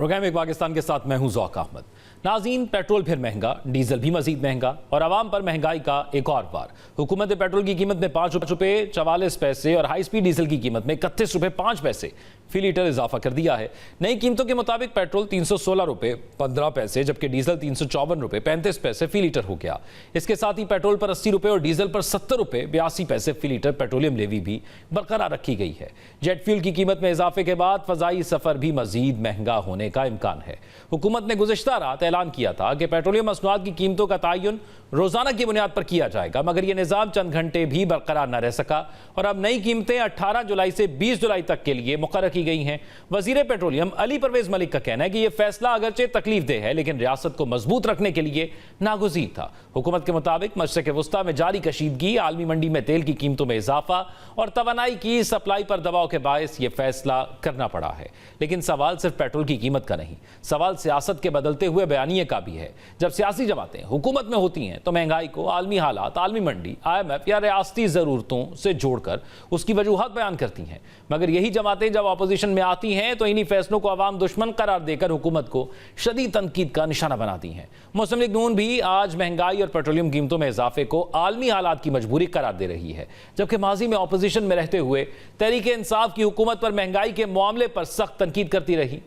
Programme एक पाकिस्तान के साथ मैं हूं ज़ौक अहमद। नाज़रीन, पेट्रोल फिर महंगा, डीजल भी मजीद महंगा और आवाम पर महंगाई का एक और बार। हुकूमत ने पेट्रोल की कीमत में 5 रुपये 44 पैसे और हाई स्पीड डीजल की कीमत में 31 रुपये 5 पैसे फी लीटर इजाफा कर दिया है। नई कीमतों के मुताबिक पेट्रोल 316 रुपये 15 पैसे जबकि डीजल 354 रुपये 35 पैसे फी लीटर हो गया। इसके साथ ही पेट्रोल पर 80 रुपये और डीजल पर 70 रुपये 82 पैसे फी लीटर पेट्रोलियम लेवी भी बरकरार रखी गई है। जेट फ्यूल की कीमत में इजाफे के बाद फजाई सफर भी मजीद महंगा होने का इम्कान है। हुकूमत ने गुज़िश्ता रात ऐलान किया था कि पेट्रोलियम मसनूआत की कीमतों का तयन रोजाना की बुनियाद पर किया जाएगा, मगर यह निज़ाम चंद घंटे भी बरकरार न रह सका और अब नई कीमतें 18 जुलाई से 20 जुलाई तक के लिए मुकर्रर की गई हैं। वजीर पेट्रोलियम अली परवेज मलिक का कहना है कि यह फैसला अगरचे तकलीफ देह है लेकिन रियासत को मजबूत रखने के लिए नागुज़ीर था। हुकूमत के मुताबिक मशरक़ वस्ता में जारी कशीदगी, आलमी मंडी में तेल की कीमतों में इजाफा और तवानाई की सप्लाई पर दबाव के बायस यह फैसला करना पड़ा है। लेकिन सवाल सिर्फ पेट्रोल की कीमत का नहीं, सवाल सियासत के बदलते हुए बयानिए का भी है। जब सियासी जमातें हुकूमत में होती हैं तो महंगाई को आलमी हालात, आलमी मंडी, IMF या रियासती ज़रूरतों से जोड़कर उसकी वजूहात बयान करती हैं, मगर यही जमातें जब अपोजिशन में आती हैं तो इन्हीं फैसलों को अवाम दुश्मन करार देकर हुकूमत को शदीद तनकीद का निशाना बनाती हैं। मुस्लिम लीग नून भी आज महंगाई और पेट्रोलियम कीमतों में इजाफे को आलमी हालात की मजबूरी करार दे रही है, जबकि माजी में अपोजिशन में रहते हुए तहरीक इंसाफ की हुकूमत पर महंगाई के मामले पर सख्त तनकीद करती रही।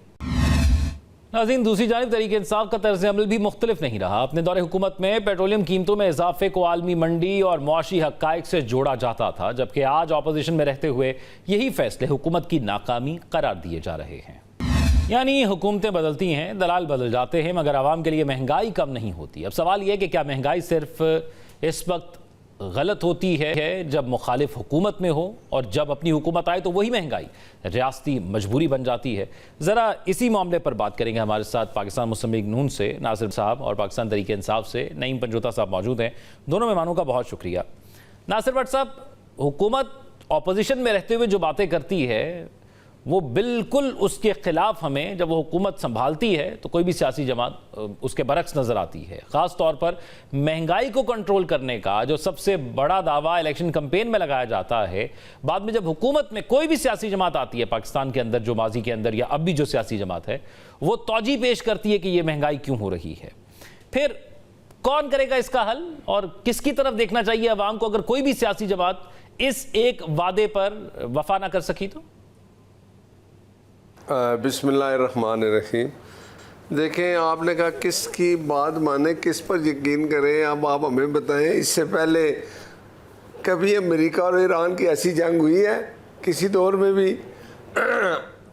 नाज़रीन, दूसरी जानिब तहरीक इंसाफ का तर्ज अमल भी मुख्तलिफ नहीं रहा। अपने दौरे हुकूमत में पेट्रोलियम कीमतों में इजाफे को आलमी मंडी और मुआशी हक़ाइक़ से जोड़ा जाता था, जबकि आज अपोजिशन में रहते हुए यही फैसले हुकूमत की नाकामी करार दिए जा रहे हैं। यानी हुकूमतें बदलती हैं, दलाल बदल जाते हैं, मगर आवाम के लिए महंगाई कम नहीं होती। अब सवाल यह कि क्या महंगाई सिर्फ इस वक्त गलत होती है जब मुखालिफ हुकूमत में हो और जब अपनी हुकूमत आए तो वही महंगाई रियासती मजबूरी बन जाती है। ज़रा इसी मामले पर बात करेंगे। हमारे साथ पाकिस्तान मुस्लिम लीग नून से नासिर साहब और पाकिस्तान तहरीक इंसाफ से नईम पंजोता साहब मौजूद हैं। दोनों मेहमानों का बहुत शुक्रिया। नासिर भट्ट साहब, हुकूमत अपोजिशन में रहते हुए जो बातें करती है वो बिल्कुल उसके खिलाफ हमें जब वो हुकूमत संभालती है तो कोई भी सियासी जमात उसके बरक्स नज़र आती है। ख़ास तौर पर महंगाई को कंट्रोल करने का जो सबसे बड़ा दावा इलेक्शन कैंपेन में लगाया जाता है, बाद में जब हुकूमत में कोई भी सियासी जमात आती है पाकिस्तान के अंदर, जो माजी के अंदर या अब भी जो सियासी जमात है, वो तौजी पेश करती है कि ये महंगाई क्यों हो रही है। फिर कौन करेगा इसका हल और किसकी तरफ देखना चाहिए अवाम को अगर कोई भी सियासी जमात इस एक वादे पर वफा ना कर सकी तो? बिस्मिल्लाहिर्रहमानिर्रहीम। देखें, आपने कहा किसकी बात माने, किस पर यकीन करें। अब आप हमें बताएं, इससे पहले कभी अमेरिका और ईरान की ऐसी जंग हुई है किसी दौर में भी?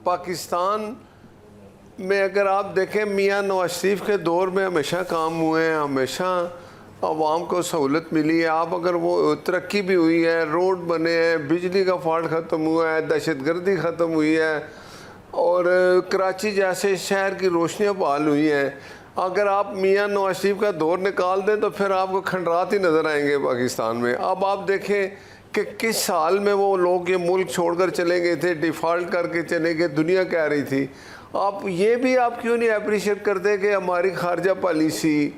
पाकिस्तान में अगर आप देखें, मियाँ नवाज शरीफ के दौर में हमेशा काम हुए हैं, हमेशा आवाम को सहूलत मिली है। आप अगर वो तरक्की भी हुई है, रोड बने हैं, बिजली का फॉल्ट ख़त्म हुआ है, दहशतगर्दी ख़त्म हुई है और कराची जैसे शहर की रोशनियाँ बहाल हुई हैं। अगर आप मियाँ नवाज शरीफ का दौर निकाल दें तो फिर आपको खंडरात ही नज़र आएंगे पाकिस्तान में। अब आप देखें कि किस साल में वो लोग ये मुल्क छोड़कर चले गए थे, डिफ़ॉल्ट करके चले गए, दुनिया कह रही थी। आप ये भी आप क्यों नहीं अप्रिशिएट करते कि हमारी खारजा पॉलिसी,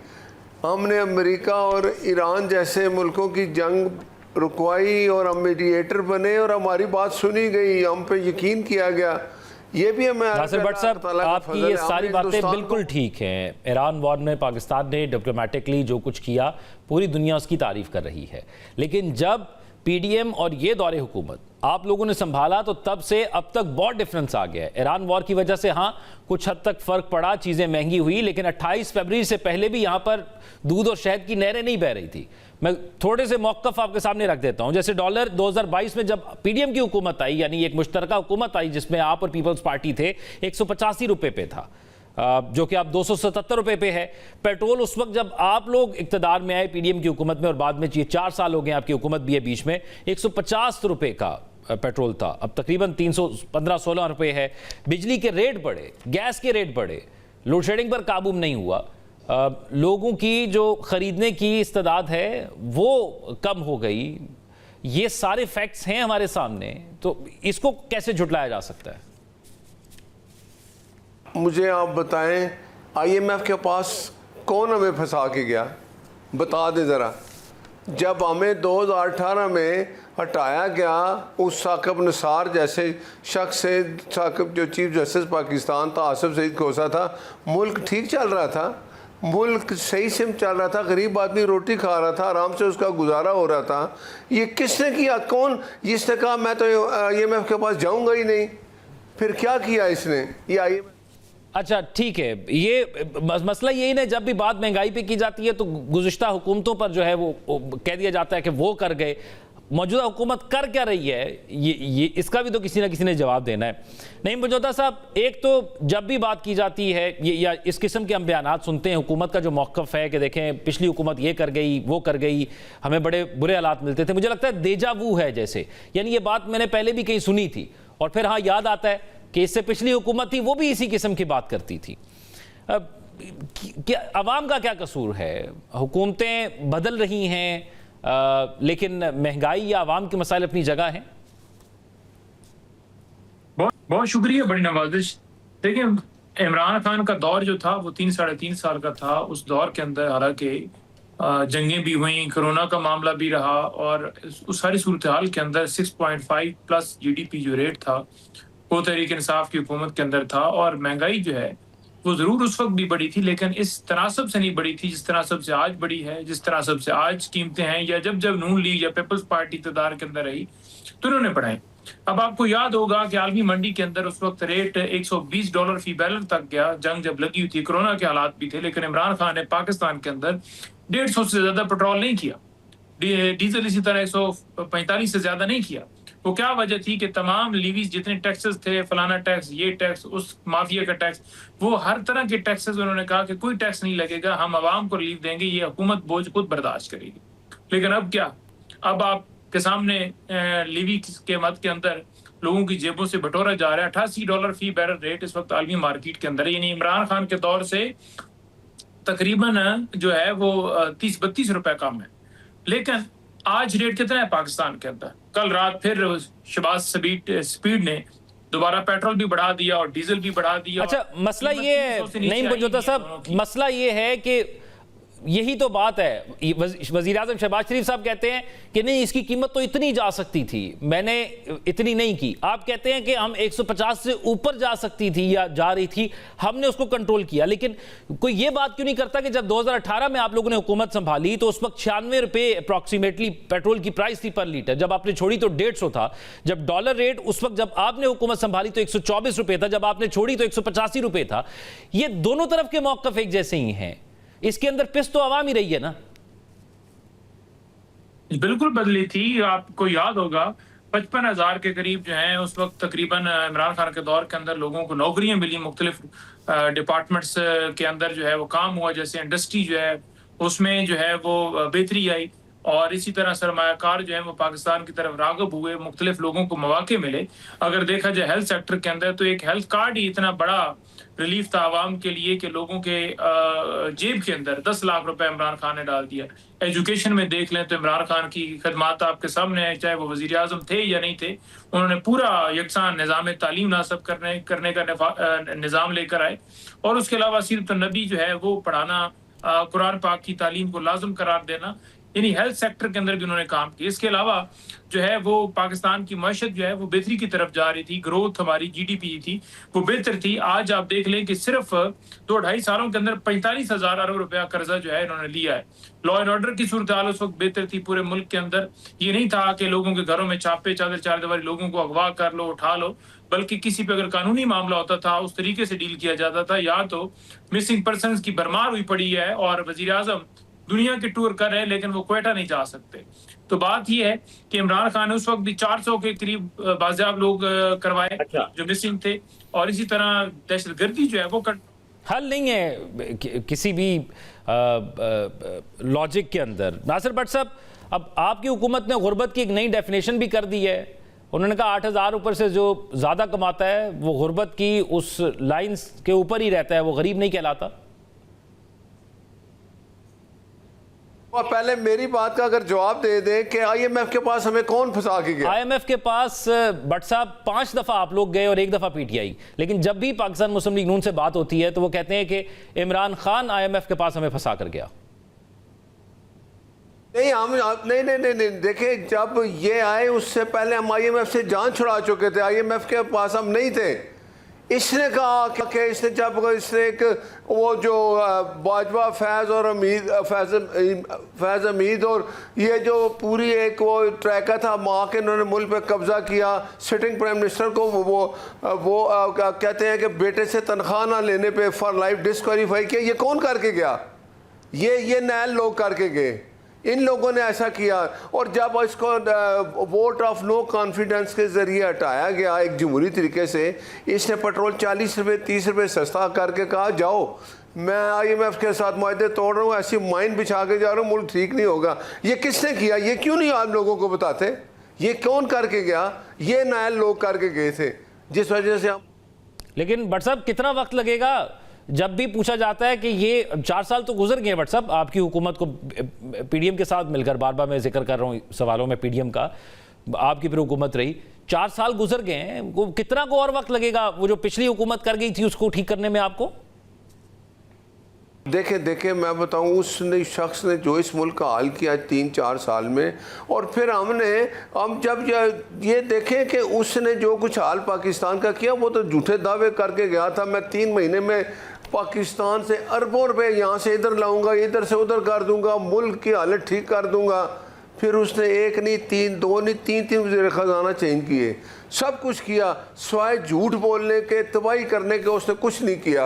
हमने अमेरिका और ईरान जैसे मुल्कों की जंग रुकवाई और हम मीडिएटर बने और हमारी बात सुनी गई, हम पे यकीन किया गया। ये भी हमें नासिर भट्ट साहब, आपकी ये सारी बातें बिल्कुल ठीक हैं। ईरान वॉर में पाकिस्तान ने डिप्लोमेटिकली जो कुछ किया पूरी दुनिया उसकी तारीफ कर रही है, लेकिन जब PDM और ये दौरे हुकूमत आप लोगों ने संभाला तो तब से अब तक बहुत डिफरेंस आ गया है। ईरान वॉर की वजह से हाँ कुछ हद तक फ़र्क पड़ा, चीज़ें महंगी हुई, लेकिन 28 फरवरी से पहले भी यहाँ पर दूध और शहद की नहरें नहीं बह रही थी। मैं थोड़े से मौक़िफ़ आपके सामने रख देता हूँ। जैसे डॉलर 2022 में जब PDM की हुकूमत आई, यानी एक मुश्तरका हुकूमत आई जिसमें आप और पीपल्स पार्टी थे, 185 रुपये पे था, जो कि अब 277 रुपये पे है। पेट्रोल उस वक्त जब आप लोग इक़्तिदार में आए PDM की हुकूमत में और बाद में 4 साल हो गए आपकी हुकूमत भी है बीच में, 150 रुपये का पेट्रोल था, अब तकरीबन 315-16 रुपये है। बिजली के रेट बढ़े, गैस के रेट बढ़े, लोड शेडिंग पर काबू नहीं हुआ, लोगों की जो ख़रीदने की इस्तेदाद है वो कम हो गई। ये सारे फैक्ट्स हैं हमारे सामने, तो इसको कैसे झुटलाया जा सकता है? मुझे आप बताएं, IMF के पास कौन हमें फंसा के गया? बता दें ज़रा। जब हमें 2018 में हटाया गया उस साकिब निसार जैसे शख्स से। साकिब जो चीफ जस्टिस पाकिस्तान था, आसिफ सईद खोसा था, मुल्क ठीक चल रहा था, मुल्क सही से चल रहा था, गरीब आदमी रोटी खा रहा था, आराम से उसका गुजारा हो रहा था। ये किसने किया? कौन? जिसने कहा मैं तो IMF के पास जाऊंगा ही नहीं। फिर क्या किया इसने? ये IMF। अच्छा ठीक है, ये मसला यही ना, जब भी बात महंगाई पे की जाती है तो गुज़िश्ता हुकूमतों पर जो है वो कह दिया जाता है कि वो कर गए। मौजूदा हुकूमत कर क्या रही है, ये इसका भी तो किसी ना किसी ने जवाब देना है। नहीं मौजूदा साहब, एक तो जब भी बात की जाती है या इस किस्म के हम बयानात सुनते हैं, हुकूमत का जो मौक़िफ़ है कि देखें पिछली हुकूमत ये कर गई, वो कर गई, हमें बड़े बुरे हालात मिलते थे, मुझे लगता है देजा वू है जैसे, यानी ये बात मैंने पहले भी कहीं सुनी थी और फिर हाँ याद आता है कि इससे पिछली हुकूमत थी वो भी इसी किस्म की बात करती थी। क्या अवाम का क्या कसूर है? हुकूमतें बदल रही हैं लेकिन महंगाई या अवाम के मसाइल अपनी जगह हैं। बहुत शुक्रिया, बड़ी नवाजिश। देखिए, इमरान खान का दौर जो था वो 3-3.5 साल का था। उस दौर के अंदर हालांकि जंगें भी हुई, कोरोना का मामला भी रहा और उस सारी सूरत हाल के अंदर 6.5 प्लस GDP जो रेट था वो तहरीक इंसाफ की हुकूमत के अंदर था। और महंगाई जो है वो जरूर उस वक्त भी बढ़ी थी लेकिन इस तनासब से नहीं बढ़ी थी जिस तनासब से आज बढ़ी है, जिस तनासब से आज कीमतें हैं, या जब नून लीग या पीपल्स पार्टी इक़्तिदार के अंदर रही तो उन्होंने बढ़ाई। अब आपको याद होगा कि आलमी मंडी के अंदर उस वक्त रेट $120 फी बैरल तक गया। जंग जब लगी हुई थी, कोरोना के हालात भी थे, लेकिन इमरान खान ने पाकिस्तान के अंदर 150 से ज्यादा पेट्रोल नहीं किया, डीजल इसी तरह 145 से ज्यादा नहीं किया। वो क्या वजह थी कि तमाम लीवीज जितने टैक्सेस थे, फलाना टैक्स, ये टैक्स, उस माफिया का टैक्स, वो हर तरह के टैक्सेस उन्होंने कहा कि कोई टैक्स नहीं लगेगा, हम आवाम को रिलीफ देंगे, ये हुकूमत बोझ खुद बर्दाश्त करेगी। लेकिन अब क्या? अब आपके सामने लीवी के मद के अंदर लोगों की जेबों से बटोरा जा रहा है। $88 फी बैरल रेट इस वक्त आलमी मार्केट के अंदर है, यानी इमरान खान के दौर से तकरीबन जो है वो 30-32 रुपए कम है। लेकिन आज रेट कितना है पाकिस्तान के अंदर? कल रात फिर शहबाज स्पीड ने दोबारा पेट्रोल भी बढ़ा दिया और डीजल भी बढ़ा दिया। अच्छा, मसला ये है नहीं मौजूदा साहब, मसला ये है कि यही तो बात है। वजीर आज़म शहबाज शरीफ साहब कहते हैं कि नहीं इसकी कीमत तो इतनी जा सकती थी, मैंने इतनी नहीं की। आप कहते हैं कि हम 150 से ऊपर जा सकती थी या जा रही थी, हमने उसको कंट्रोल किया। लेकिन कोई ये बात क्यों नहीं करता कि जब 2018 में आप लोगों ने हुकूमत संभाली तो उस वक्त 96 रुपये अप्रॉक्सीमेटली पेट्रोल की प्राइस थी पर लीटर, जब आपने छोड़ी तो 150 था। जब डॉलर रेट उस वक्त जब आपने हुकूमत संभाली तो 124 रुपये था, जब आपने छोड़ी तो 185 रुपये था। ये दोनों तरफ के मौक़िफ़ एक जैसे ही हैं, इसके अंदर पिस तो आवाम ही रही है ना। बिल्कुल बदली थी। आपको याद होगा 55,000 के करीब जो है उस वक्त तकरीबन इमरान खान के दौर के अंदर लोगों को नौकरियां मिली, मुख्तलिफ डिपार्टमेंट्स के अंदर जो है वो काम हुआ, जैसे इंडस्ट्री जो है उसमें जो है वो बेहतरी आई और इसी तरह सरमायाकार जो है वो पाकिस्तान की तरफ राग़िब हुए, मुख्तलिफ लोगों को मौके मिले। अगर देखा जाए हेल्थ सेक्टर के अंदर तो एक हेल्थ कार्ड ही इतना बड़ा रिलीफ था आवाम के लिए कि लोगों के जेब के अंदर 10 लाख रुपए इमरान खान ने डाल दिया। एजुकेशन में देख लें तो इमरान खान की खदमात आपके सामने है, चाहे वो वजीर आज़म थे या नहीं थे, उन्होंने पूरा यकसान निज़ाम तालीम नासब करने का निज़ाम लेकर आए। और उसके अलावा सीरत नबी जो है वो पढ़ाना, कुरान पाक की तालीम को लाजम करार देना, यानी हेल्थ सेक्टर के अंदर भी उन्होंने काम किया। इसके अलावा जो है वो पाकिस्तान की मईशत जो है वो बेहतरी की तरफ जा रही थी, ग्रोथ हमारी GDP थी वो बेहतर थी। आज आप देख लें कि सिर्फ 2-2.5 सालों के अंदर 45,000 अरब रुपया कर्जा जो है इन्होंने लिया है। लॉ एंड ऑर्डर की सूरत हाल उस वक्त बेहतर थी पूरे मुल्क के अंदर। ये नहीं था कि लोगों के घरों में छापे, चादर चारदीवारी, लोगों को अगवा कर लो, उठा लो, बल्कि किसी पे अगर कानूनी मामला होता था उस तरीके से डील किया जाता था। या तो मिसिंग पर्सनस की भरमार हुई पड़ी है और वजीर आज़म दुनिया के टूर कर रहे हैं लेकिन वो क्वेटा नहीं जा सकते। तो बात यह है कि इमरान खान ने उस वक्त भी 400 के करीब बाजियाब लोग करवाए जो मिसिंग थे और इसी तरह दहशतगर्दी जो है वो हल नहीं है किसी भी लॉजिक के अंदर। नासिर भट्ट साहब, अब आपकी हुकूमत ने गुर्बत की एक नई डेफिनेशन भी कर दी है। उन्होंने कहा 8,000 ऊपर से जो ज़्यादा कमाता है वो गुर्बत की उस लाइन के ऊपर ही रहता है, वो गरीब नहीं कहलाता। और पहले मेरी बात का अगर जवाब दे दें कि IMF के पास हमें कौन फंसा के गया? IMF के पास भट्ट साहब 5 दफ़ा आप लोग गए और 1 दफ़ा PTI, लेकिन जब भी पाकिस्तान मुस्लिम लीग नून से बात होती है तो वो कहते हैं कि इमरान खान IMF के पास हमें फंसा कर गया। नहीं हम नहीं नहीं नहीं नहीं देखिए, जब ये आए उससे पहले हम IMF से जान छुड़ा चुके थे, IMF के पास हम नहीं थे। इसने कहा कि इसने जब इसने एक वो जो बाजवा फैज़ और फैज़ हमीद और ये जो पूरी एक वो ट्रैका था माँ के, इन्होंने मुल्क पे कब्जा किया, सिटिंग प्राइम मिनिस्टर को वो कहते हैं कि बेटे से तनख्वाह ना लेने पे फॉर लाइफ डिस्क्वालीफाई किया। ये कौन करके गया? ये नए लोग करके गए, इन लोगों ने ऐसा किया। और जब इसको वोट ऑफ नो कॉन्फिडेंस के ज़रिए हटाया गया एक जमहूरी तरीके से, इसने पेट्रोल 40 रुपये 30 रुपये सस्ता करके कहा जाओ मैं IMF के साथ मुआहदे तोड़ रहा हूँ, ऐसी माइन बिछा के जा रहा हूँ, मुल्क ठीक नहीं होगा। ये किसने किया? ये क्यों नहीं आप लोगों को बताते? ये कौन करके गया? ये नए लोग करके गए थे, जिस वजह से हम। लेकिन भट्ट साहब कितना वक्त लगेगा? जब भी पूछा जाता है कि ये 4 साल तो गुजर गए भट्ट साहब आपकी हुकूमत को PDM के साथ मिलकर, बार बार मैं जिक्र कर रहा हूँ सवालों में PDM का, आपकी फिर हुकूमत रही, 4 साल गुजर गए हैं, कितना को और वक्त लगेगा वो जो पिछली हुकूमत कर गई थी उसको ठीक करने में आपको? देखे मैं बताऊं, उस शख्स ने जो इस मुल्क का हाल किया 3-4 साल में, और फिर हम जब ये देखें कि उसने जो कुछ हाल पाकिस्तान का किया, वो तो झूठे दावे करके गया था मैं 3 महीने में पाकिस्तान से अरबों रुपए यहाँ से इधर लाऊंगा, इधर से उधर कर दूंगा, मुल्क की हालत ठीक कर दूंगा। फिर उसने 1 नहीं 3, 2 नहीं 3 वज़ीर ख़जाना चेंज किए, सब कुछ किया, सिवाय झूठ बोलने के, तबाही करने के उसने कुछ नहीं किया।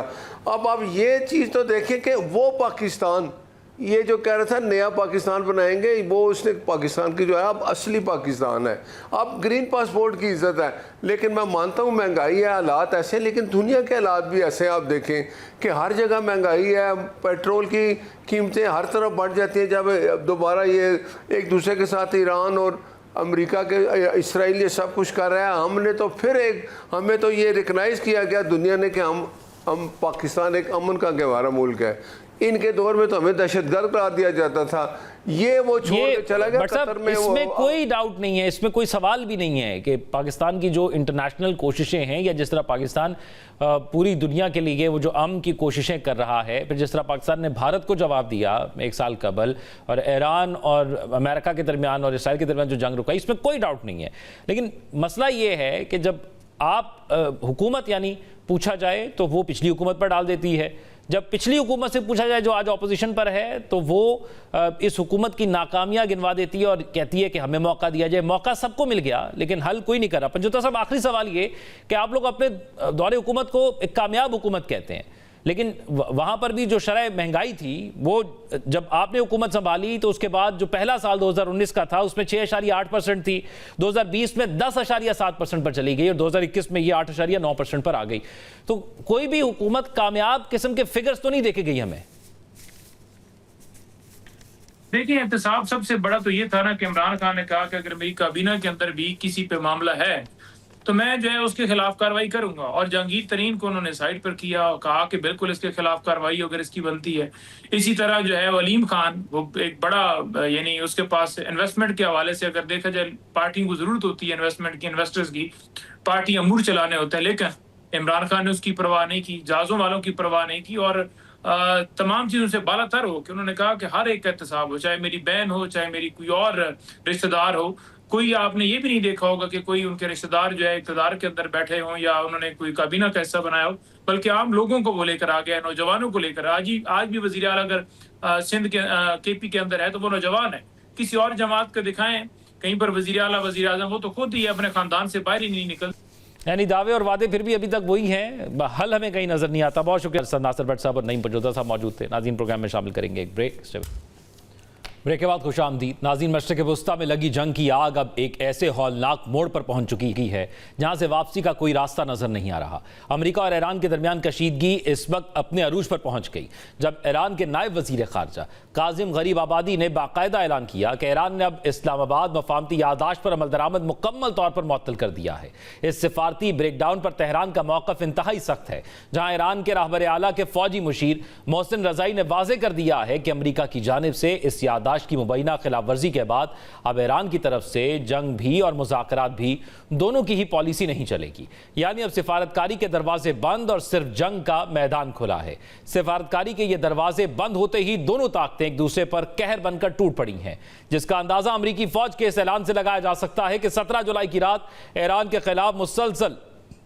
अब आप ये चीज़ तो देखें कि वो पाकिस्तान, ये जो कह रहा था नया पाकिस्तान बनाएंगे, वो उसने पाकिस्तान की जो है अब असली पाकिस्तान है, अब ग्रीन पासपोर्ट की इज़्ज़त है। लेकिन मैं मानता हूँ महंगाई है, हालात ऐसे, लेकिन दुनिया के हालात भी ऐसे। आप देखें कि हर जगह महंगाई है, पेट्रोल की कीमतें हर तरफ बढ़ जाती हैं। जब दोबारा ये एक दूसरे के साथ ईरान और अमेरिका के इसराइल ये सब कुछ कर रहा है, हमने तो फिर हमें तो ये रिकग्नाइज़ किया गया दुनिया ने कि हम पाकिस्तान एक अमन का गवारा मुल्क है। इनके दौर में तो हमें दहशतगर्द करार दिया जाता था, ये वो छोड़ के चला गया कतर में। इसमें कोई डाउट नहीं है, इसमें कोई सवाल भी नहीं है कि पाकिस्तान की जो इंटरनेशनल कोशिशें हैं, या जिस तरह पाकिस्तान पूरी दुनिया के लिए वो जो अमन की कोशिशें कर रहा है, फिर जिस तरह पाकिस्तान ने भारत को जवाब दिया 1 साल कबल, और ईरान और अमेरिका के दरमियान और इसराइल के दरमियान जो जंग रुका, इसमें कोई डाउट नहीं है। लेकिन मसला ये है कि जब आप हुकूमत यानी पूछा जाए तो वो पिछली हुकूमत पर डाल देती है, जब पिछली हुकूमत से पूछा जाए जो आज ऑपोजिशन पर है तो वो इस हुकूमत की नाकामियां गिनवा देती है और कहती है कि हमें मौका दिया जाए। मौका सबको मिल गया लेकिन हल कोई नहीं कर रहा। पंजोता साहब, आखिरी सवाल ये कि आप लोग अपने दौरे हुकूमत को एक कामयाब हुकूमत कहते हैं, लेकिन वहां पर भी जो शरह महंगाई थी, वो जब आपने हुकूमत संभाली तो उसके बाद जो पहला साल 2019 का था उसमें 6.8% थी, 2020 में 10.7% पर चली गई और 2021 में ये 8.9% पर आ गई। तो कोई भी हुकूमत कामयाब किस्म के फिगर्स तो नहीं देखे गई हमें। देखिए, एहतसाब सबसे बड़ा तो ये था ना कि इमरान खान ने कहा कि अगर मेरी काबीना के अंदर भी किसी पे मामला है तो मैं जो है उसके खिलाफ कार्रवाई करूंगा, और जहांगीर तरीन को उन्होंने साइड पर किया और कहा कि बिल्कुल इसके खिलाफ कार्रवाई अगर इसकी बनती है। इसी तरह जो है वलीम खान, वो एक बड़ा यानी उसके पास इन्वेस्टमेंट के हवाले से अगर देखा जाए पार्टी को जरूरत होती है इन्वेस्टमेंट की, इन्वेस्टर्स की, पार्टी अमूर चलाने होते हैं, लेकिन इमरान खान ने उसकी परवाह नहीं की, जहाजों वालों की परवाह नहीं की, और तमाम चीजों से बालातर हो कि उन्होंने कहा कि हर एक का एहतसाब हो, चाहे मेरी बहन हो, चाहे मेरी कोई और रिश्तेदार हो। कोई आपने ये भी नहीं देखा होगा कि कोई उनके रिश्तेदार जो है इक़्तिदार के अंदर बैठे हों या उन्होंने कोई काबीना का हिस्सा बनाया हो, बल्कि आम लोगों को वो लेकर आ गया, नौजवानों को लेकर। आज भी वज़ीर आला अगर सिंध के KP के अंदर है तो वो नौजवान है। किसी और जमात को दिखाएं कहीं पर वज़ीर आला वज़ीर आज़म, वो तो खुद ही अपने खानदान से बाहर ही नहीं निकल। यानी दावे और वादे फिर भी अभी तक वही हैं, हल हमें कहीं नजर नहीं आता। बहुत शुक्रिया नासिर भट्ट साहब और नईम पंजोता साहब मौजूद थे। नाज़रीन, प्रोग्राम में शामिल करेंगे एक ब्रेक के बाद खुशामदीद। नाज़रीन, मशरिक़ वुस्ता में लगी जंग की आग अब एक ऐसे हौलनाक मोड़ पर पहुंच चुकी है जहां से वापसी का कोई रास्ता नजर नहीं आ रहा। अमेरिका और ईरान के दरमियान कशीदगी इस वक्त अपने अरूज पर पहुंच गई जब ईरान के नायब वज़ीर ख़ारजा काज़िम गरीब आबादी ने बाकायदा ऐलान किया कि ईरान ने अब इस्लामाबाद मफाहमती यादाश्त पर अमल दरामद मुकम्मल तौर पर मुअत्तल कर दिया है। इस सिफारती ब्रेकडाउन पर तेहरान का मौक़िफ़ इंतहाई सख्त है, जहाँ ईरान के रहबर आला के फ़ौजी मुशीर मोहसिन रज़ाई ने वाज़ेह कर दिया है कि अमरीका की जानिब से इस यादाश्त बर्दाश्त की मुबैना खिलाफ वर्जी के बाद अब ईरान की तरफ से जंग भी और मुज़ाकरात भी दोनों की ही पॉलिसी नहीं चलेगी। यानी अब सिफारतकारी के दरवाजे बंद और सिर्फ जंग का मैदान खुला है। सिफारतकारी के ये दरवाजे बंद होते ही दोनों ताकतें एक दूसरे पर कहर बनकर टूट पड़ी हैं, जिसका अंदाजा अमरीकी फौज के इस ऐलान से लगाया जा सकता है कि 17 जुलाई की रात ईरान के खिलाफ मुसलसल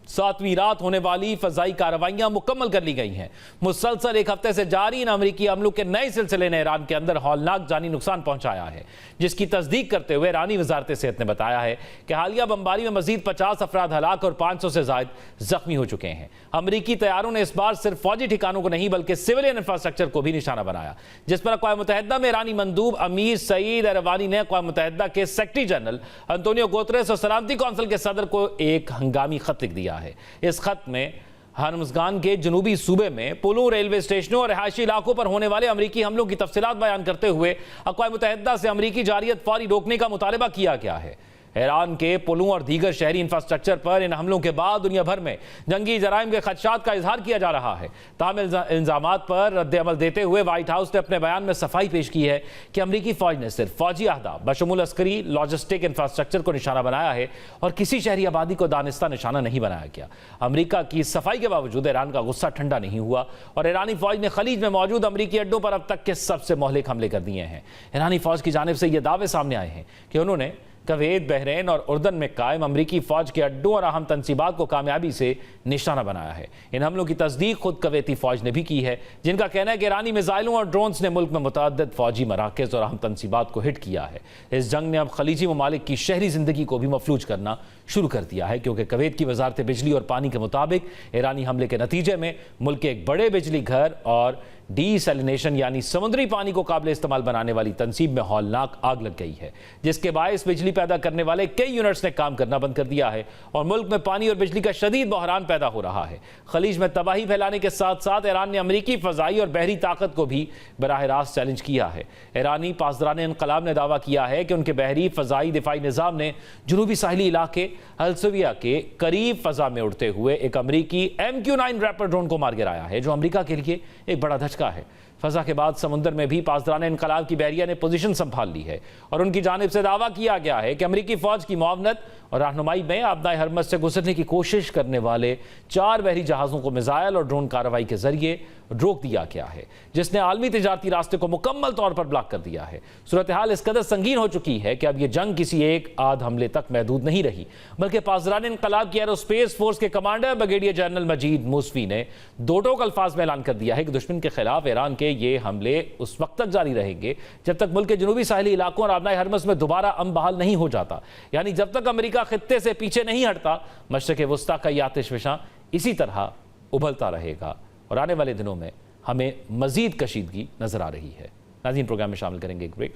7वीं रात होने वाली फजाई कार्रवाइयां मुकम्मल कर ली गई हैं। मुसलसल एक हफ्ते से जारी इन अमरीकी हमलों के नए सिलसिले ने ईरान के अंदर हौलनाक जानी नुकसान पहुंचाया है, जिसकी तस्दीक करते हुए ईरानी वजारत सेहत ने बताया है कि हालिया बमबारी में मजीद 50 अफराद हलाक और 500 से ज्यादा जख्मी हो चुके हैं। अमरीकी तैयारों ने इस बार सिर्फ फौजी ठिकानों को नहीं बल्कि सिविलियन इंफ्रास्ट्रक्चर को भी निशाना बनाया, जिस पर अक़वाम मुत्तहिदा में ईरानी मंदूब अमीर सईद अरवानी ने अक़वाम मुत्तहिदा के सेक्रेटरी जनरल अंतोनियो गुतेरेस और सलामती कौंसिल के सदर को एक हंगामी खत लिख दिया है। इस खत में हर्मज़गान के जनूबी सूबे में पुलों, रेलवे स्टेशनों और रिहायशी इलाकों पर होने वाले अमरीकी हमलों की तफसीलात बयान करते हुए अक़वाम मुत्तहिदा से अमरीकी जारियत फौरी रोकने का मुतालबा किया गया है। ईरान के पुलों और दीगर शहरी इंफ्रास्ट्रक्चर पर इन हमलों के बाद दुनिया भर में जंगी जराइम के खदशात का इजहार किया जा रहा है। ताहम इल्जामात पर रद्द-ए-अमल देते हुए व्हाइट हाउस ने अपने बयान में सफाई पेश की है कि अमरीकी फौज ने सिर्फ फौजी अहदाफ बशमूल अस्करी लॉजिस्टिक इंफ्रास्ट्रक्चर को निशाना बनाया है और किसी शहरी आबादी को दानिस्ता निशाना नहीं बनाया गया। अमरीका की सफाई के बावजूद ईरान का गुस्सा ठंडा नहीं हुआ और ईरानी फौज ने खलीज में मौजूद अमरीकी अड्डों पर अब तक के सबसे मोहलिक हमले कर दिए हैं। ईरानी फौज की जानिब से ये दावे सामने आए हैं कि उन्होंने कुवैत, बहरीन और उर्दन में कायम अमरीकी फौज के अड्डों और अहम तंसीबात को कामयाबी से निशाना बनाया है। इन हमलों की तस्दीक खुद कुवैती फौज ने भी की है, जिनका कहना है कि ईरानी मिसाइलों और ड्रोन्स ने मुल्क में मुतअद्दिद फौजी मराकज़ और अहम तंसीबात को हिट किया है। इस जंग ने अब खलीजी ममालिक की शहरी जिंदगी को भी मफलूज करना शुरू कर दिया है, क्योंकि कुवैत की वजारत बिजली और पानी के मुताबिक ईरानी हमले के नतीजे में मुल्क के एक बड़े बिजली घर और डीसैलिनेशन यानी समुद्री पानी को काबिल इस्तेमाल बनाने वाली तंसीब में हौलनाक आग लग गई है, जिसके बायस बिजली पैदा करने वाले कई यूनिट्स ने काम करना बंद कर दिया है और मुल्क में पानी और बिजली का शदीद बहरान पैदा हो रहा है। खलीज में तबाही फैलाने के साथ साथ ईरान ने अमरीकी फजाई और बहरी ताकत को भी बराह रास्त चैलेंज किया है। ईरानी पासदारान इनकलाब ने दावा किया है कि उनके बहरी फजाई दिफाई निज़ाम ने जनूबी साहिली इलाके अलसविया के करीब फजा में उड़ते हुए एक अमरीकी MQ-9 रैपर ड्रोन को मार गिराया है, जो अमरीका के लिए एक बड़ा धचका है। फजा के बाद समुद्र में भी पासदारान इनकलाब की बहरिया ने पोजीशन संभाल ली है और उनकी जानिब से दावा किया गया है कि अमरीकी फौज की मुआवनत और रहनुमाई में आबदाए हरमज से गुजरने की कोशिश करने वाले 4 बहरी जहाज़ों को मिसाइल और ड्रोन कार्रवाई के जरिए रोक दिया गया है, जिसने आलमी तिजारती रास्ते को मुकम्मल तौर पर ब्लॉक कर दिया है। सूरत हाल इस कदर संगीन हो चुकी है कि अब यह जंग किसी एक आध हमले तक महदूद नहीं रही, बल्कि पासदारान इनकलाब की एरोस्पेस फोर्स के कमांडर ब्रिगेडियर जनरल मजीद मूसवी ने दो टोक अल्फाज में ऐलान कर दिया है कि दुश्मन के खिलाफ ईरान के ये हमले उस वक्त तक जारी रहेंगे जब तक मुल्क के जनूबी साहिली इलाकों और आबनाए हरमज में दोबारा अमन बहाल नहीं हो जाता, यानी जब तक अमेरिका खित्ते से पीछे नहीं हटता। मशरिक़ वस्ता का यह आतिशफशां इसी तरह उबलता रहेगा और आने वाले दिनों में हमें मजीद कशीदगी नजर आ रही है। नाज़रीन, प्रोग्राम में शामिल करेंगे एक ब्रेक।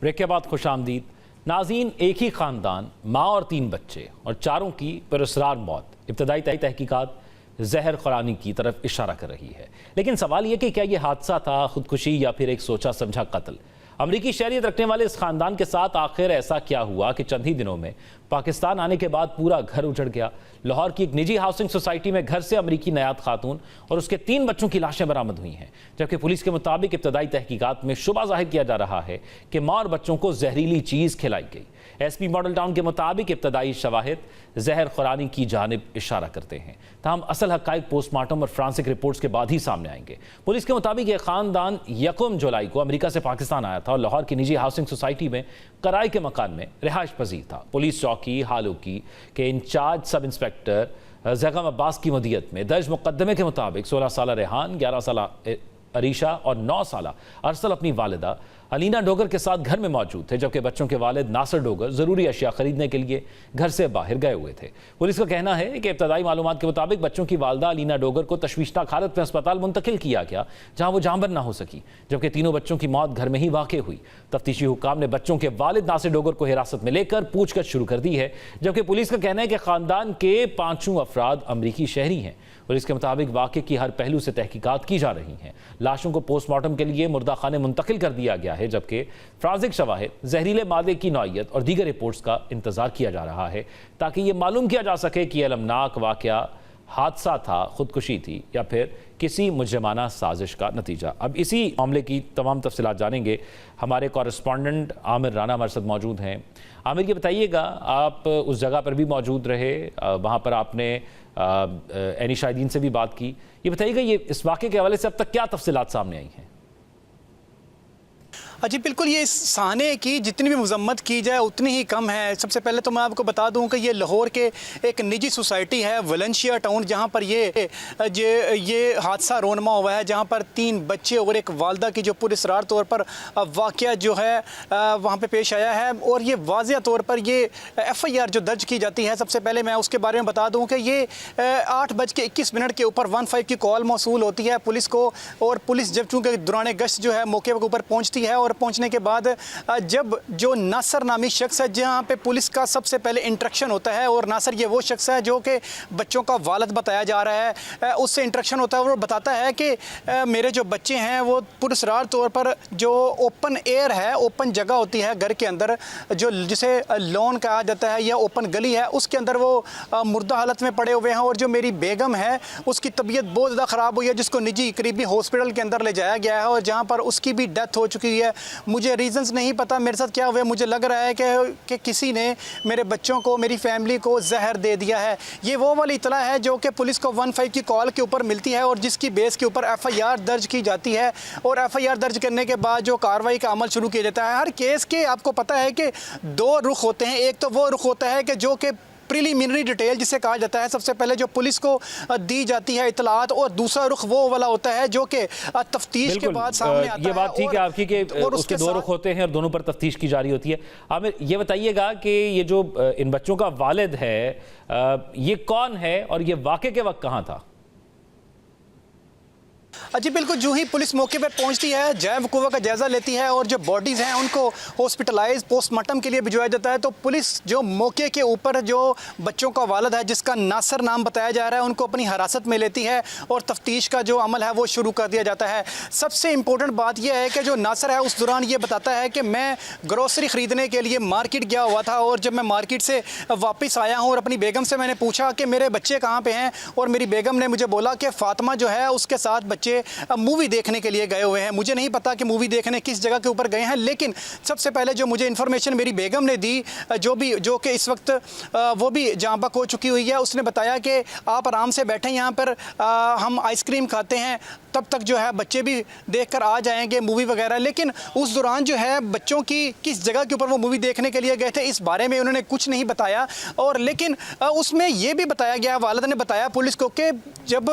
ब्रेक के बाद खुश आमदीद। नाज़रीन, एक ही खानदान, माँ और 3 बच्चे और चारों की पुरअसरार मौत इब्तदाई तहकीकात जहर खुरानी की तरफ इशारा कर रही है। लेकिन सवाल यह कि क्या यह हादसा था, खुदकुशी या फिर एक सोचा समझा कत्ल? अमरीकी शहरियत रखने वाले इस खानदान के साथ आखिर ऐसा क्या हुआ कि चंद ही दिनों में पाकिस्तान आने के बाद पूरा घर उजड़ गया? लाहौर की एक निजी हाउसिंग सोसाइटी में घर से अमरीकी नयात खातून और उसके 3 बच्चों की लाशें बरामद हुई हैं, जबकि पुलिस के मुताबिक इब्तदाई तहकीकात में शुबा जाहिर किया जा रहा है कि माँ और बच्चों को जहरीली चीज़ खिलाई गई। SP मॉडल टाउन के मुताबिक इब्तदाई शवाहिद जहर खुरानी की जानिब इशारा करते हैं, ताहम असल हक़ाइक़ पोस्टमार्टम और फ्रांसिक रिपोर्ट्स के बाद ही सामने आएंगे। पुलिस के मुताबिक यह खानदान 1 जुलाई को अमेरिका से पाकिस्तान आया था और लाहौर की निजी हाउसिंग सोसाइटी में कराए के मकान में रिहाइश पजीर था। पुलिस चौकी हालूकी के in charge sub inspector Zaigham Abbas की मदीयत में दर्ज मुकदमे के मुताबिक 16 साल रेहान, 11 साल अरीशा और 9 साल अरसल अपनी वालिदा अलीना डोगर के साथ घर में मौजूद थे, जबकि बच्चों के वालिद नासिर डोगर ज़रूरी अशिया खरीदने के लिए घर से बाहर गए हुए थे। पुलिस का कहना है कि इब्तदाई मालूमात के मुताबिक बच्चों की वालदा अलीना डोगर को तशवीशनाक हालत में अस्पताल मुंतकिल किया गया, जहां वो जांबर ना हो सकी, जबकि तीनों बच्चों की मौत घर में ही वाक़ हुई। तफ्तीशी हुक्काम ने बच्चों के वालिद नासिर डोगर को हिरासत में लेकर पूछताछ शुरू कर दी है, जबकि पुलिस का कहना है कि खानदान के 5 अफराद अमरीकी शहरी हैं। पुलिस के मुताबिक वाक़े की हर पहलू से तहकीकात की जा रही हैं। लाशों को पोस्टमार्टम के लिए मुर्दा खाने मुंतकिल कर दिया गया है, जबकि फ्रांसिक शवाहिद, जहरीले मादे की नौइयत और दीगर रिपोर्ट्स का इंतजार किया जा रहा है, ताकि ये मालूम किया जा सके कि अलमनाक वाक़या हादसा था, खुदकुशी थी या फिर किसी मुजरिमाना साजिश का नतीजा। अब इसी मामले की तमाम तफसीलात जानेंगे। हमारे कॉरेस्पॉन्डेंट आमिर राना हमारे साथ मौजूद हैं। आमिर, ये बताइएगा, आप उस जगह पर भी मौजूद रहे, वहाँ पर आपने एनी शाहिदीन से भी बात की। ये बताइएगा, ये इस वाक़े के हवाले से अब तक क्या तफसीलात सामने आई हैं? जी बिल्कुल, ये इस साने की जितनी भी मजम्मत की जाए उतनी ही कम है। सबसे पहले तो मैं आपको बता दूं कि ये लाहौर के एक निजी सोसाइटी है वलेंशिया टाउन, जहां पर ये हादसा रोनमा हुआ है, जहां पर 3 बच्चे और एक वालदा की जो पुरस्रार तौर पर वाक़या जो है वहां पे पेश आया है। और ये वाज़िया तौर पर ये FIR जो दर्ज की जाती है, सबसे पहले मैं उसके बारे में बता दूँ कि ये 8:21 के ऊपर 15 की कॉल मौसूल होती है पुलिस को। और पुलिस जब चूँकि दौरान गश्त जो है मौके के ऊपर पहुँचती है, और पहुंचने के बाद जब जो नासर नामी शख्स है, जहां पे पुलिस का सबसे पहले इंट्रैक्शन होता है, और नासर ये वो शख्स है जो कि बच्चों का वालिद बताया जा रहा है, उससे इंट्रैक्शन होता है। और बताता है कि मेरे जो बच्चे हैं वो पुरस्रार तौर पर जो ओपन एयर है, ओपन जगह होती है घर के अंदर, जो जिसे लॉन कहा जाता है या ओपन गली है, उसके अंदर वो मुर्दा हालत में पड़े हुए हैं। और जो मेरी बेगम है उसकी तबीयत बहुत ज़्यादा ख़राब हुई है, जिसको निजी करीबी हॉस्पिटल के अंदर ले जाया गया है, और जहाँ पर उसकी भी डेथ हो चुकी है। मुझे रीजंस नहीं पता मेरे साथ क्या हुआ, मुझे लग रहा है कि किसी ने मेरे बच्चों को, मेरी फैमिली को जहर दे दिया है। ये वो वाली इतला है जो कि पुलिस को 15 की कॉल के ऊपर मिलती है, और जिसकी बेस के ऊपर FIR दर्ज की जाती है। और FIR दर्ज करने के बाद जो कार्रवाई का अमल शुरू किया जाता है। हर केस के आपको पता है कि 2 रुख होते हैं। एक तो वो रुख होता है कि जो कि प्रीलिमिनरी डिटेल जिसे कहा जाता है, सबसे पहले जो पुलिस को दी जाती है इतलात, और दूसरा रुख वो वाला होता है जो कि तफ्तीश के बाद सामने आता है। ये बात ठीक है आपकी कि उसके 2 रुख होते हैं और दोनों पर तफ्तीश की जारी होती है। आमिर, ये बताइएगा कि ये जो इन बच्चों का वालिद है, ये कौन है और ये वाक़े के वक्त कहाँ था? जी बिल्कुल, जो ही पुलिस मौके पर पहुंचती है, जैव वक़ूवा का जायज़ा लेती है, और जो बॉडीज़ हैं उनको हॉस्पिटलाइज पोस्टमार्टम के लिए भिजवाया जाता है। तो पुलिस जो मौके के ऊपर जो बच्चों का वालिद है, जिसका नासर नाम बताया जा रहा है, उनको अपनी हिरासत में लेती है, और तफ्तीश का जो अमल है वो शुरू कर दिया जाता है। सबसे इम्पोर्टेंट बात यह है कि जो नासर है उस दौरान ये बताता है कि मैं ग्रोसरी ख़रीदने के लिए मार्केट गया हुआ था, और जब मैं मार्केट से वापस आया हूँ और अपनी बेगम से मैंने पूछा कि मेरे बच्चे कहाँ पर हैं, और मेरी बेगम ने मुझे बोला कि फ़ातिमा जो है उसके साथ बच्चे मूवी देखने के लिए गए हुए हैं। मुझे नहीं पता कि मूवी देखने किस जगह के ऊपर गए हैं, लेकिन सबसे पहले जो मुझे इन्फॉर्मेशन मेरी बेगम ने दी, जो कि इस वक्त वो भी जाँ बक हो चुकी हुई है, उसने बताया कि आप आराम से बैठें यहाँ पर, हम आइसक्रीम खाते हैं, तब तक जो है बच्चे भी देखकर आ जाएंगे मूवी वगैरह। लेकिन उस दौरान जो है बच्चों की किस जगह के ऊपर वो मूवी देखने के लिए गए थे, इस बारे में उन्होंने कुछ नहीं बताया। और लेकिन उसमें ये भी बताया गया, वालिद ने बताया पुलिस को, कि जब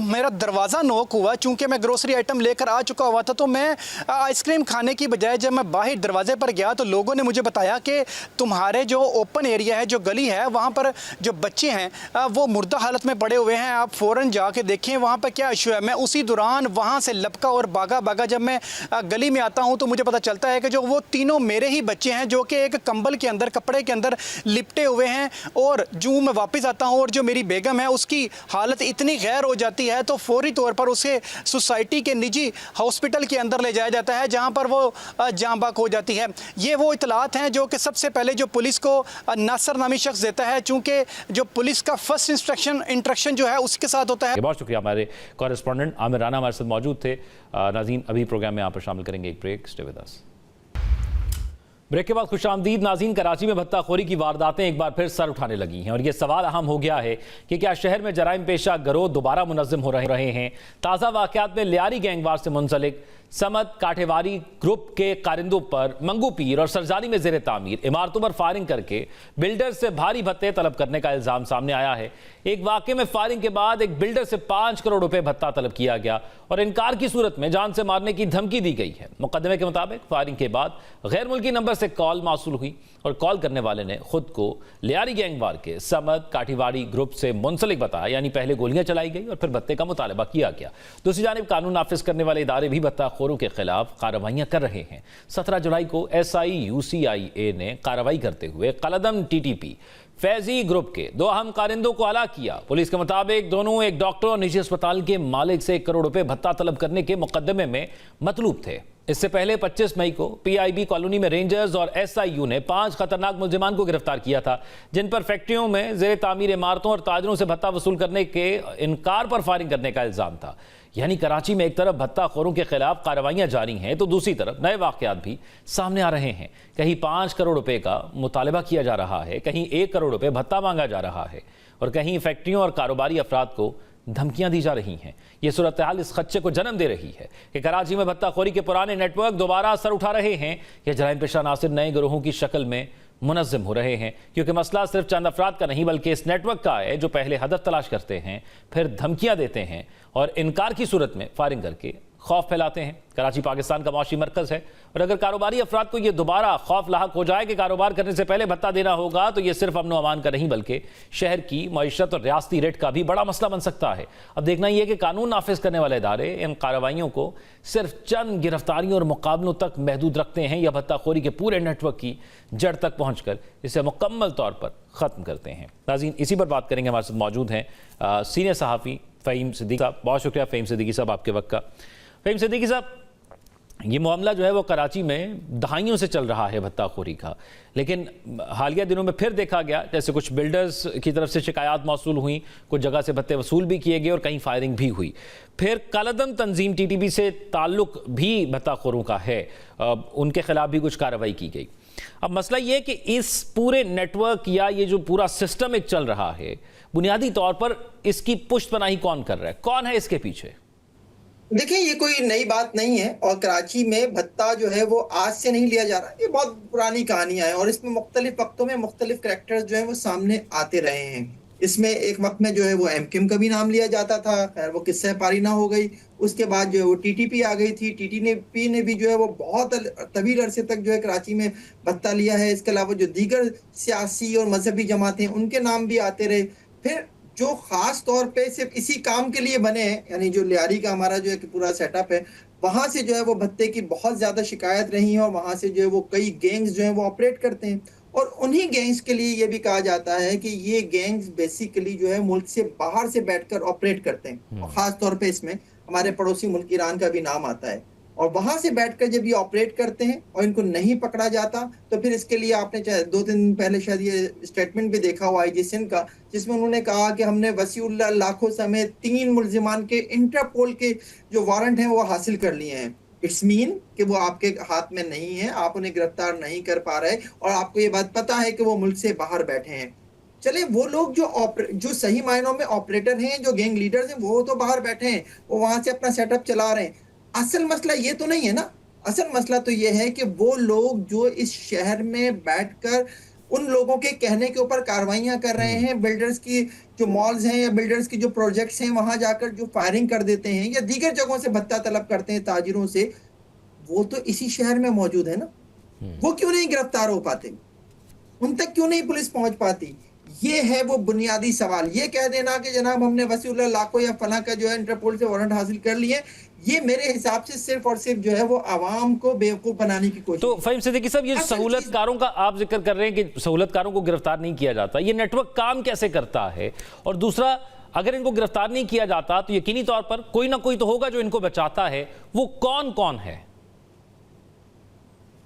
मेरा दरवाज़ा नॉक हुआ, चूँकि मैं ग्रोसरी आइटम लेकर आ चुका हुआ था, तो मैं आइसक्रीम खाने की बजाय जब मैं बाहर दरवाजे पर गया तो लोगों ने मुझे बताया कि तुम्हारे जो ओपन एरिया है, जो गली है, वहाँ पर जो बच्चे हैं वो मुर्दा हालत में पड़े हुए हैं, आप फ़ौरन जाके देखें वहाँ पर क्या इशू है। मैं उसी दौरान वहाँ से लपका और भागा जब मैं गली में आता हूँ तो मुझे पता चलता है कि जो वो तीनों मेरे ही बच्चे हैं, जो कि एक कंबल के अंदर, कपड़े के अंदर लिपटे हुए हैं। और जो मैं वापस आता हूँ और जो मेरी बेगम है उसकी हालत इतनी गैर हो जाती है, तो फौरी तौर पर उसे सोसाइटी के निजी हॉस्पिटल के अंदर ले जाया जाता है, जहां पर वो जाँ बक हो जाती है। ये वो इतलात हैं जो कि सबसे पहले जो पुलिस को नासर नामी शख्स देता है, चूंकि जो पुलिस का फर्स्ट इंस्ट्रक्शन जो है उसके साथ होता है। बहुत शुक्रिया। हमारे कॉरेस्पॉन्डेंट आमिर राना हमारे साथ मौजूद थे। नाज़रीन, अभी प्रोग्राम में यहाँ पर शामिल करेंगे एक break. Stay with us. Break के बाद खुशामदीद। नाज़रीन, कराची में भत्ताखोरी की वारदातें एक बार फिर सर उठाने लगी हैं, और ये सवाल अहम हो गया है कि क्या शहर में जराइम पेशा गिरोह दोबारा मुनज़्ज़म हो रहे हैं। ताज़ा वाक़यात में लियारी गैंगवार से मुंसलिक समत काठेवारी ग्रुप के कारिंदों पर मंगू पीर और सरजानी में ज़ेर तामीर इमारतों पर फायरिंग करके बिल्डर से भारी भत्ते तलब करने का इल्ज़ाम सामने आया है। एक वाक़े में फायरिंग के बाद एक बिल्डर से 5 करोड़ रुपए भत्ता तलब किया गया, और इनकार की सूरत में जान से मारने की धमकी दी गई है। मुकदमे के मुताबिक फायरिंग के बाद गैर मुल्की नंबर से कॉल मौसूल हुई, और कॉल करने वाले ने खुद को लियारी गैंगवार के समत काठीवाड़ी ग्रुप से मुंसलिक बताया, यानी पहले गोलियां चलाई गई और फिर भत्ते का मुतालबा किया गया। दूसरी जानिब कानून नाफिज करने वाले इदारे भी भत्ताखोरों के खिलाफ कार्रवाइयां कर रहे हैं। 17 जुलाई को SIUCIA ने कार्रवाई करते हुए कलदम TTP फैजी ग्रुप के 2 अहम कारिंदों को हलाक किया। पुलिस के मुताबिक दोनों एक डॉक्टर और निजी अस्पताल के मालिक से 1 करोड़ रुपए भत्ता तलब करने के मुकदमे में मतलूब थे। इससे पहले 25 मई को पीआईबी कॉलोनी में रेंजर्स और एसआईयू ने 5 खतरनाक मुल्जिमान को गिरफ्तार किया था, जिन पर फैक्ट्रियों में जेर तामीर इमारतों और ताजरों से भत्ता वसूल करने के इनकार पर फायरिंग करने का इल्जाम था। यानी कराची में एक तरफ भत्ताखोरों के खिलाफ कार्रवाइयां जारी हैं तो दूसरी तरफ नए वाकयात भी सामने आ रहे हैं। कहीं 5 करोड़ रुपए का मुतालबा किया जा रहा है, कहीं 1 करोड़ रुपए भत्ता मांगा जा रहा है और कहीं फैक्ट्रियों और कारोबारी अफराद को धमकियां दी जा रही हैं। ये सूरत हाल इस खदशे को जन्म दे रही है कि कराची में भत्ताखोरी के पुराने नेटवर्क दोबारा सर उठा रहे हैं या जराइम पेशा अनासिर नए गिरोहों की शक्ल में मुनज़्ज़म हो रहे हैं। क्योंकि मसला सिर्फ चंद अफराद का नहीं बल्कि इस नेटवर्क का है जो पहले हदफ तलाश करते हैं, फिर धमकियां देते हैं और इनकार की सूरत में फायरिंग करके खौफ फैलाते हैं। कराची पाकिस्तान का मौशी मरकज़ है और अगर कारोबारी अफराद को यह दोबारा खौफ लाहक हो जाए कि कारोबार करने से पहले भत्ता देना होगा तो यह सिर्फ अमन अमान का नहीं बल्कि शहर की मईशत और रियासती रेट का भी बड़ा मसला बन सकता है। अब देखना यह कि कानून नाफिज करने वाले इदारे इन कार्रवाइयों को सिर्फ चंद गिरफ्तारियों और मुकाबलों तक महदूद रखते हैं या भत्ताखोरी के पूरे नेटवर्क की जड़ तक पहुंचकर इसे मुकम्मल तौर पर ख़त्म करते हैं। नाज़रीन, इसी पर बात करेंगे। हमारे साथ मौजूद हैं सीनियर सहाफ़ी फ़हीम सिद्दीकी साहब। बहुत शुक्रिया फ़हीम सिद्दीकी साहब आपके वक्त का। फ़हीम सिद्दीकी साहब, ये मामला जो है वो कराची में दहाइयों से चल रहा है भत्ताखोरी का, लेकिन हालिया दिनों में फिर देखा गया जैसे कुछ बिल्डर्स की तरफ से शिकायत मौसूल हुई, कुछ जगह से भत्ते वसूल भी किए गए और कहीं फायरिंग भी हुई। फिर कालादम तंजीम टीटीपी से ताल्लुक भी भत्ताखोरों का है, उनके खिलाफ भी कुछ कार्रवाई की गई। अब मसला ये कि इस पूरे नेटवर्क या ये जो पूरा सिस्टम एक चल रहा है, बुनियादी तौर पर इसकी पुष्टपनाही कौन कर रहा है, कौन है इसके पीछे? देखिए, ये कोई नई बात नहीं है और कराची में भत्ता जो है वो आज से नहीं लिया जा रहा है, ये बहुत पुरानी कहानियां हैं और इसमें मुख्तलिफ वक्तों में मुख्तलिफ कैरेक्टर्स जो है वो सामने आते रहे हैं। इसमें एक वक्त में जो है वो एमकेएम का भी नाम लिया जाता था, खैर वो किस्सा पारी ना हो गई। उसके बाद जो है वो टीटीपी आ गई थी, टीटीपी ने भी जो है वो बहुत तवील अरसे तक जो है कराची में भत्ता लिया है। इसके अलावा जो दीगर सियासी और मजहबी जमातें उनके नाम भी आते रहे। फिर जो खास तौर पे सिर्फ इसी काम के लिए बने हैं, यानी जो लियारी का हमारा जो है पूरा सेटअप है, वहां से जो है वो भत्ते की बहुत ज्यादा शिकायत रही है और वहां से जो है वो कई गैंग्स जो है वो ऑपरेट करते हैं और उन्हीं गैंग्स के लिए ये भी कहा जाता है कि ये गैंग्स बेसिकली जो है मुल्क से बाहर से बैठकर ऑपरेट करते हैं। और खास तौर पे इसमें हमारे पड़ोसी मुल्क ईरान का भी नाम आता है और वहां से बैठकर जब ये ऑपरेट करते हैं और इनको नहीं पकड़ा जाता तो फिर इसके लिए आपने 2-3 दिन पहले शायद ये स्टेटमेंट भी देखा हुआ आईजी सिंध का, जिसमें उन्होंने कहा कि हमने वसीउल्लाह लाखों समेत 3 मुल्जिमान के इंटरपोल के जो वारंट हैं वो हासिल कर लिए हैं। इट्स मीन कि वो आपके हाथ में नहीं है, आप उन्हें गिरफ्तार नहीं कर पा रहे और आपको ये बात पता है कि वो मुल्क से बाहर बैठे हैं। चले वो लोग जो सही मायनों में ऑपरेटर हैं, जो गैंग लीडर्स हैं, वो तो बाहर बैठे हैं, वो वहां से अपना सेटअप चला रहे हैं। असल मसला ये तो नहीं है ना, असल मसला तो ये है कि वो लोग जो इस शहर में बैठकर उन लोगों के कहने के ऊपर कार्रवाइयां कर रहे हैं, बिल्डर्स की जो मॉल्स हैं या बिल्डर्स की जो प्रोजेक्ट्स हैं वहां जाकर जो फायरिंग कर देते हैं या दीगर जगहों से भत्ता तलब करते हैं ताजिरों से, वो तो इसी शहर में मौजूद है ना। वो क्यों नहीं गिरफ्तार हो पाते, उन तक क्यों नहीं पुलिस पहुंच पाती? ये है वो बुनियादी सवाल। ये कह देना कि जनाब हमने वसीउल्लाह लाखों या फला का जो है इंटरपोल से वारंट हासिल कर लिए, ये मेरे हिसाब से सिर्फ और सिर्फ जो है वो आवाम को बेवकूफ बनाने की कोशिश। तो फ़हीम सिद्दीकी साहब, ये सहूलतकारों का आप जिक्र कर रहे हैं कि सहूलतकारों को गिरफ्तार नहीं किया जाता, ये नेटवर्क काम कैसे करता है? और दूसरा, अगर इनको गिरफ्तार नहीं किया जाता तो यकीनी तौर पर कोई ना कोई तो होगा जो इनको बचाता है, वो कौन कौन है?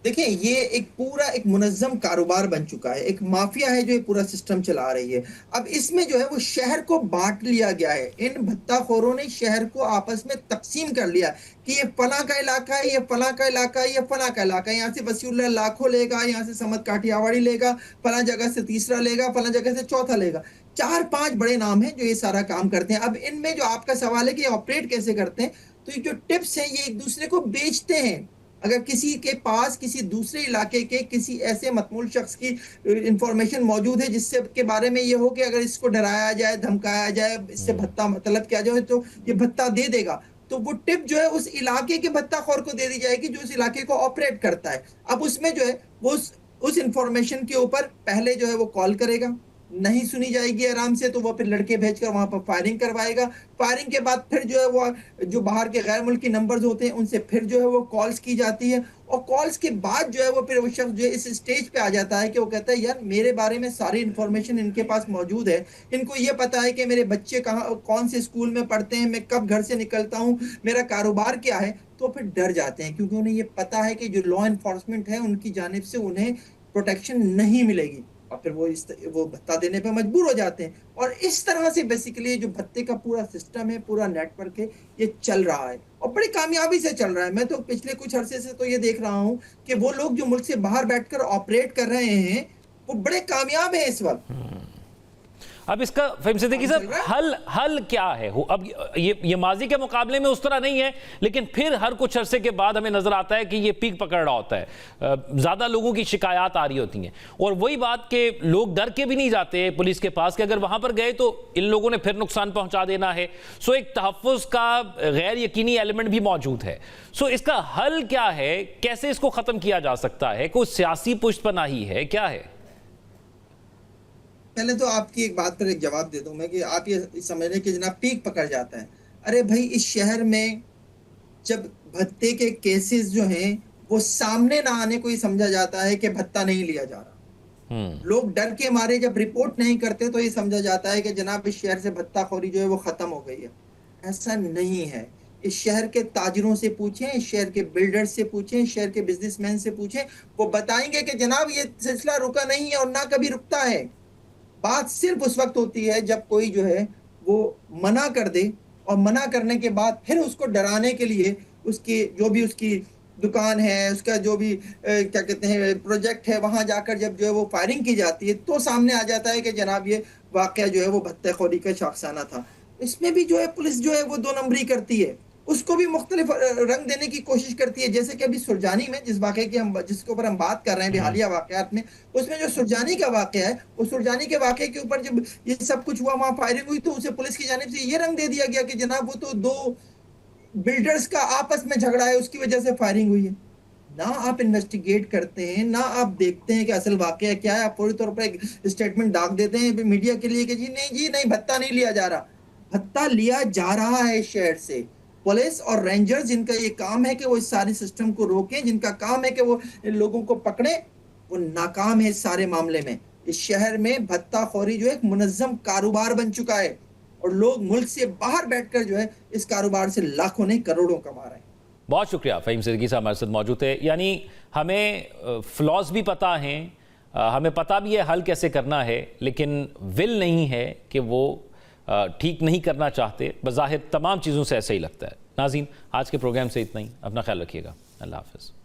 देखिए, ये एक मुनज़्ज़म कारोबार बन चुका है, एक माफिया है जो ये पूरा सिस्टम चला रही है। अब इसमें जो है वो शहर को बांट लिया गया है, इन भत्ताखोरों ने शहर को आपस में तकसीम कर लिया कि ये फला का इलाका है, ये फला का इलाका है, ये फला का इलाका है। यहाँ से वसीउल्लाह लाखों लेगा, यहाँ से समद काठियावाड़ी लेगा, फला जगह से तीसरा लेगा, फला जगह से चौथा लेगा। 4-5 बड़े नाम हैं जो ये सारा काम करते हैं। अब इनमें जो आपका सवाल है कि ऑपरेट कैसे करते हैं, तो ये जो टिप्स हैं ये एक दूसरे को बेचते हैं। अगर किसी के पास किसी दूसरे इलाके के किसी ऐसे मतमूल शख्स की इंफॉर्मेशन मौजूद है जिससे के बारे में ये हो कि अगर इसको डराया जाए, धमकाया जाए, इससे भत्ता तलब किया जाए तो ये भत्ता दे देगा, तो वो टिप जो है उस इलाके के भत्ताखोर को दे दी जाएगी जो उस इलाके को ऑपरेट करता है। अब उसमें जो है वो उस इंफॉर्मेशन के ऊपर पहले जो है वो कॉल करेगा, नहीं सुनी जाएगी आराम से, तो वो फिर लड़के भेजकर वहां पर फायरिंग करवाएगा। फायरिंग के बाद फिर जो है वो जो बाहर के गैर मुल्की नंबर्स होते हैं उनसे फिर जो है वो कॉल्स की जाती है, और कॉल्स के बाद जो है वो फिर वो शख्स जो है इस स्टेज पे आ जाता है कि वो कहता है यार मेरे बारे में सारी इंफॉर्मेशन इनके पास मौजूद है, इनको ये पता है कि मेरे बच्चे कहाँ कौन से स्कूल में पढ़ते हैं, मैं कब घर से निकलता हूँ, मेरा कारोबार क्या है। तो फिर डर जाते हैं क्योंकि उन्हें ये पता है कि जो लॉ एनफोर्समेंट है उनकी जानिब से उन्हें प्रोटेक्शन नहीं मिलेगी, और फिर वो भत्ता देने पे मजबूर हो जाते हैं। और इस तरह से बेसिकली जो भत्ते का पूरा सिस्टम है, पूरा नेटवर्क है, ये चल रहा है और बड़ी कामयाबी से चल रहा है। मैं तो पिछले कुछ अरसे से तो ये देख रहा हूँ कि वो लोग जो मुल्क से बाहर बैठकर ऑपरेट कर रहे हैं वो बड़े कामयाब हैं इस वक्त। अब इसका फ़हीम सिद्दीकी साहब हल क्या है? अब ये माजी के मुकाबले में उस तरह नहीं है, लेकिन फिर हर कुछ अरसे के बाद हमें नजर आता है कि ये पीक पकड़ रहा होता है, ज्यादा लोगों की शिकायत आ रही होती हैं, और वही बात कि लोग डर के भी नहीं जाते पुलिस के पास कि अगर वहां पर गए तो इन लोगों ने फिर नुकसान पहुंचा देना है। सो एक तहफ़्फ़ुज़ का गैर यकीनी एलिमेंट भी मौजूद है। सो इसका हल क्या है? कैसे इसको खत्म किया जा सकता है? कोई सियासी पुष्टपनाही है, क्या है? पहले तो आपकी एक बात पर एक जवाब दे दूं मैं कि आप ये समझ लें कि जनाब पीक पकड़ जाता है। अरे भाई, इस शहर में जब भत्ते के केसेस जो हैं वो सामने ना आने को ही समझा जाता है कि भत्ता नहीं लिया जा रहा। लोग डर के मारे जब रिपोर्ट नहीं करते तो ये समझा जाता है कि जनाब इस शहर से भत्ताखोरी जो है वो खत्म हो गई है। ऐसा नहीं है। इस शहर के ताजिरों से पूछें, इस शहर के बिल्डर्स से पूछें, इस शहर के बिजनेसमैन से पूछें, वो बताएंगे कि जनाब ये सिलसिला रुका नहीं है और ना कभी रुकता है। बात सिर्फ उस वक्त होती है जब कोई जो है वो मना कर दे, और मना करने के बाद फिर उसको डराने के लिए उसकी जो भी उसकी दुकान है, उसका जो भी क्या कहते हैं प्रोजेक्ट है, वहां जाकर जब जो है वो फायरिंग की जाती है तो सामने आ जाता है कि जनाब ये वाकया जो है वो भत्तेखोरी का शाखसाना था। इसमें भी जो है पुलिस जो है वो दो नंबरी करती है, उसको भी मुख्तलिफ रंग देने की कोशिश करती है। जैसे कि अभी सुरजानी में जिस वाक़े की जिसके ऊपर हम बात कर रहे हैं अभी हालिया वाक़यात में, उसमें जो सुरजानी का वाक़या है, उस सुरजानी के वाक़े के ऊपर जब ये सब कुछ हुआ, वहाँ फायरिंग हुई, तो उसे पुलिस की जानिब से ये रंग दे दिया गया कि जनाब वो तो दो बिल्डर्स का आपस में झगड़ा है, उसकी वजह से फायरिंग हुई है। ना आप इन्वेस्टिगेट करते हैं, ना आप देखते हैं कि असल वाक़या क्या है। आप पूरी तौर पर एक स्टेटमेंट डाक देते हैं मीडिया के लिए कि जी नहीं, भत्ता नहीं लिया जा रहा। भत्ता लिया जा रहा है शहर से। पुलिस और रेंजर्स जिनका ये काम है कि वो इस सारे सिस्टम को रोकें, जिनका काम है कि वो लोगों को पकड़े, वो नाकाम है इस सारे मामले में। इस शहर में भत्ताखोरी जो है एक मुनज़्ज़म कारोबार बन चुका है, और लोग मुल्क से बाहर बैठकर जो है इस कारोबार से लाखों नहीं करोड़ों कमा रहे हैं। बहुत शुक्रिया फ़हीम सिद्दीकी साहब हमारे साथ मौजूद है। यानी हमें फ्लॉज भी पता हैं, हमें पता भी है हल कैसे करना है, लेकिन विल नहीं है कि वो ठीक नहीं करना चाहते। बज़ाहिर तमाम चीज़ों से ऐसा ही लगता है। नाज़रीन, आज के प्रोग्राम से इतना ही। अपना ख्याल रखिएगा। अल्लाह हाफ़िज़।